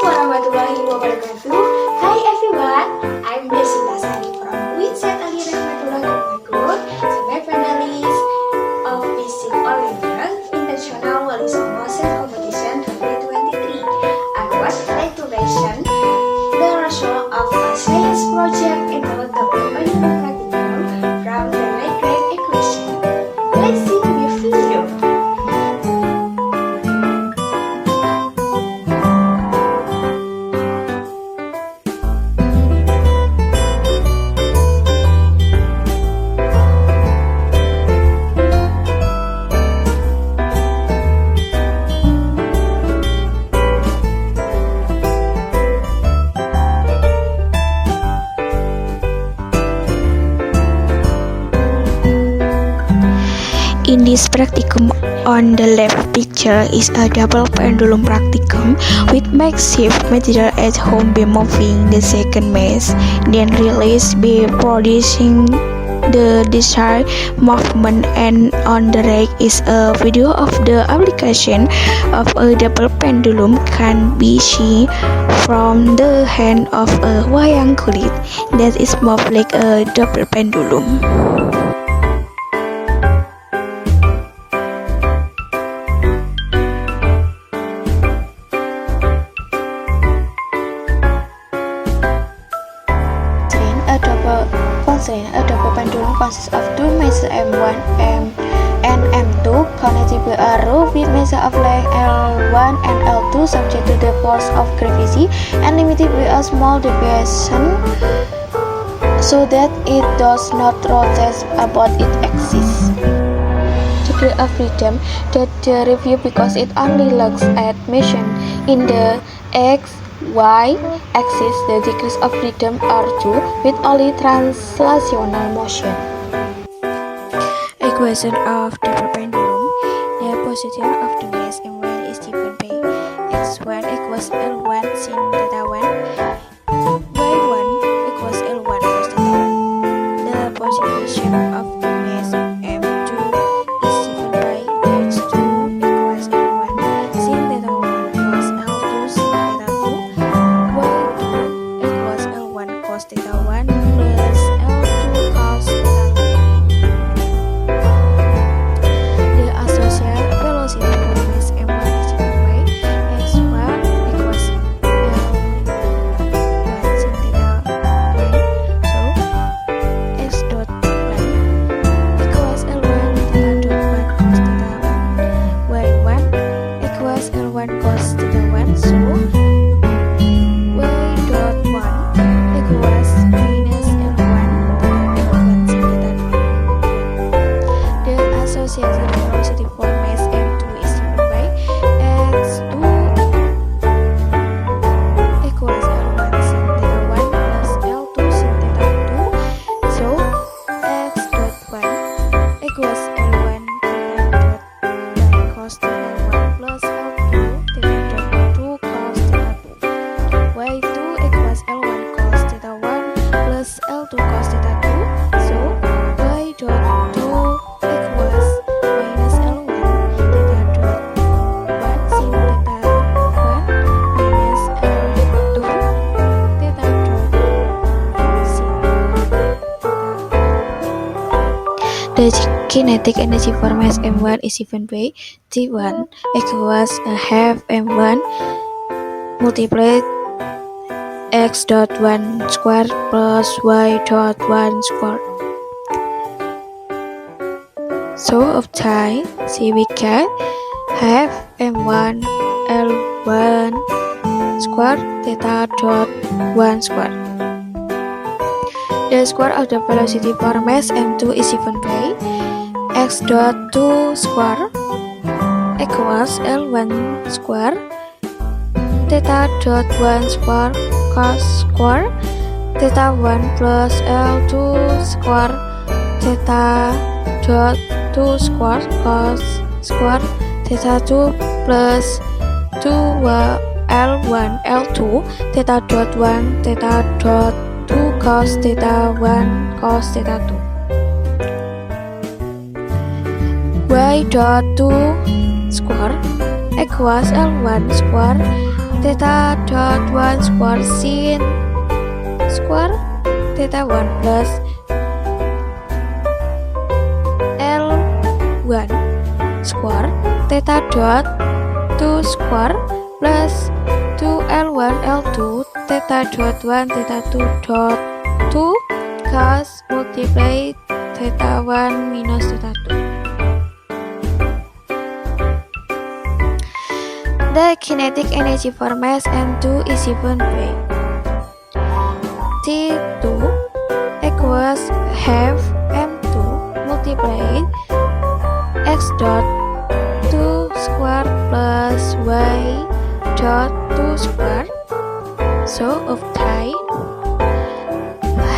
warahmatullahi wabarakatuh. Hi everyone, I'm Desita Sari from Winset Ali Rahmatullah Group, sebagai finalist of Basic Olympiad International Wali Songo Self Competition 2023. I would like to mention the result of a science project about the Pendulum Practicum from the Lagrange equation. Let's see the video. In this practicum, on the left picture is a double pendulum practicum with makeshift material at home by moving the second mass, then release by producing the desired movement. And on the right is a video of the application of a double pendulum can be seen from the hand of a wayang kulit that is moved like a double pendulum. A double pendulum consists of two masses M1 and M2 connected by a rope with measure of length L1 and L2 subject to the force of gravity and limited by a small deviation so that it does not rotate about its axis. Degree of freedom that the review because it only looks at motion in the X Y axis. The degrees of freedom are 2 with only translational motion. Equation of double pendulum. The position of the mass M1 is given by x1 equals L1 sin theta 1, y1 equals L1 cos theta 1. The position of the mass M2 is given by x2 equals L1 sin theta 1 plus L2 sin theta 2, y2 equals L1 cos theta 1 plus L2 cos theta 2. The associated velocity for mass M1 is given by x1 equals L1 sin theta 1, so x dot 1 equals L1 theta dot 1 cos theta 1, y1 equals L1 cos theta 1, so y dot 1 equals minus L1 theta dot 1 sin theta 2. The associated velocity for mass M2 is given by x2 equals L1 sin theta 1 plus L2 sin theta 2, so x dot 1 equals L1 theta dot 1 cos theta 1 plus L2 theta dot 2 cos theta 2, y2 equals L1 cos theta 1 plus L2 cos theta 2, so y dot 2 equals minus L1 theta dot 1 sin theta 1 minus L2 theta dot 2 sin theta. The kinetic energy for mass M1 is given by T1 equals a half M1 multiplied x dot 1 square plus y dot 1 square. So of time, see we get half M1 L1 square theta dot 1 square. The square of the velocity for mass M2 is given by x dot 2 square equals L1 square theta dot 1 square cos square theta 1 plus L2 square theta dot 2 square cos square theta 2 plus 2 L1 L2 theta dot 1 theta dot 2 cos theta 1 cos theta 2. Y dot 2 square equals L1 square theta dot 1 square sin square theta 1 plus L1 square theta dot 2 square plus 2L1 L2 theta dot 1 theta 2 dot 2 cos multiply theta 1 minus theta 2. The kinetic energy for mass M2 is given by T2 equals half M2 multiplied X dot 2 square plus Y dot 2 square. So of theta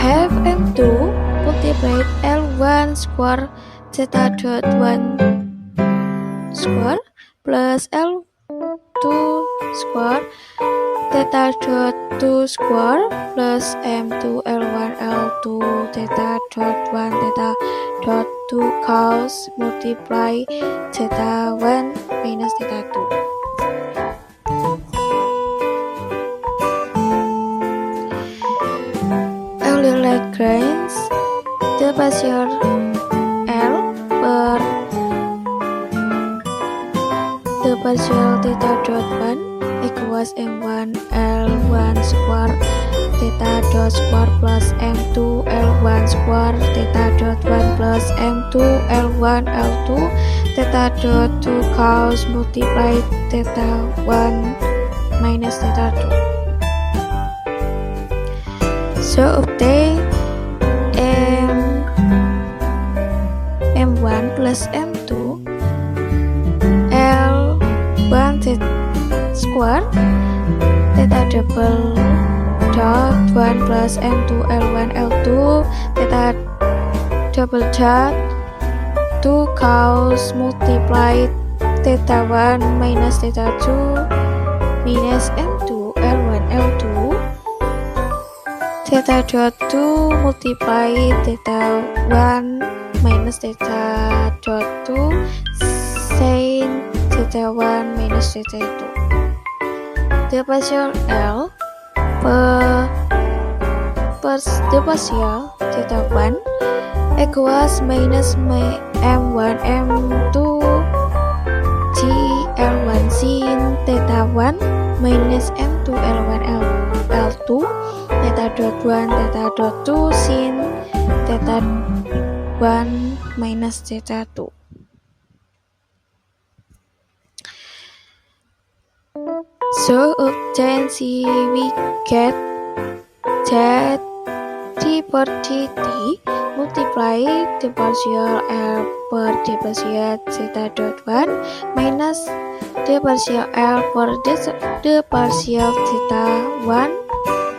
half M2 multiplied L1 square theta dot 1 square plus L2 square theta dot 2 square plus M2 L1 L2 theta dot 1 theta dot 2 cos multiply theta 1 minus theta 2. Euler Lagrange the partial L per the partial theta dot 1 equals M1 L1 square theta dot square plus M2 L1 square theta dot 1 plus M2 L1 L2 theta dot 2 cos multiply theta 1 minus theta 2. So obtain M1 plus M2 L1 theta square theta double dot 1 plus M2 L1 L2 theta double dot 2 cos multiply theta 1 minus theta 2 minus M2 L1 L2 theta dot 2 multiply theta 1 minus theta dot 2 sin theta 1 minus theta 2. The partial L per the partial theta 1 equals minus M1 M2 G L1 sin theta 1 minus M2 L1 L2 theta dot 1 theta dot 2 sin theta 1 minus theta 2. So obtain we get that d per dt multiply the partial L per the partial theta dot 1 minus the partial L per the partial theta 1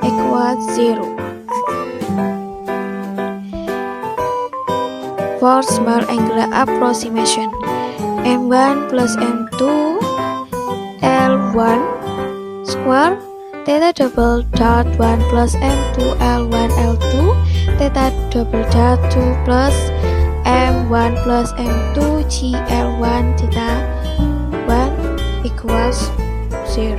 equals 0. For small angular approximation, M1 plus M2 L1 square theta double dot 1 plus M2 L1 L2 theta double dot 2 plus M1 plus M2 G L1 theta 1 equals 0.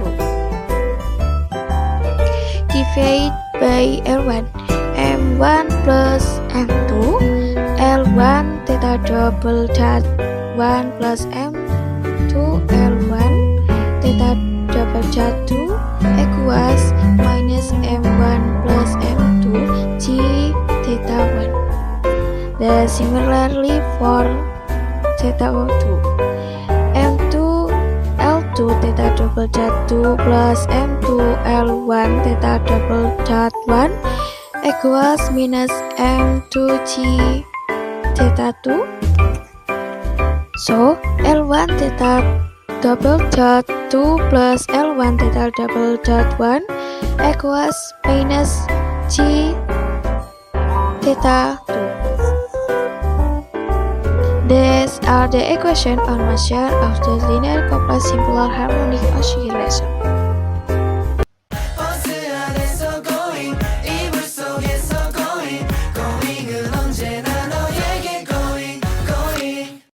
Divide by L1 M1 plus M2 L1 theta double dot 1 plus M2 L1 theta double dot 2 equals minus M1 plus M2 G theta 1. Similarly for theta 2 M2 L2 theta double dot 2 plus M2 L1 theta double dot 1 equals minus M2 G theta 2. So L1 theta double dot 2 plus L1 theta double dot 1 equals minus G theta 2. These are the equations on measure of the linear complex simple harmonic oscillation.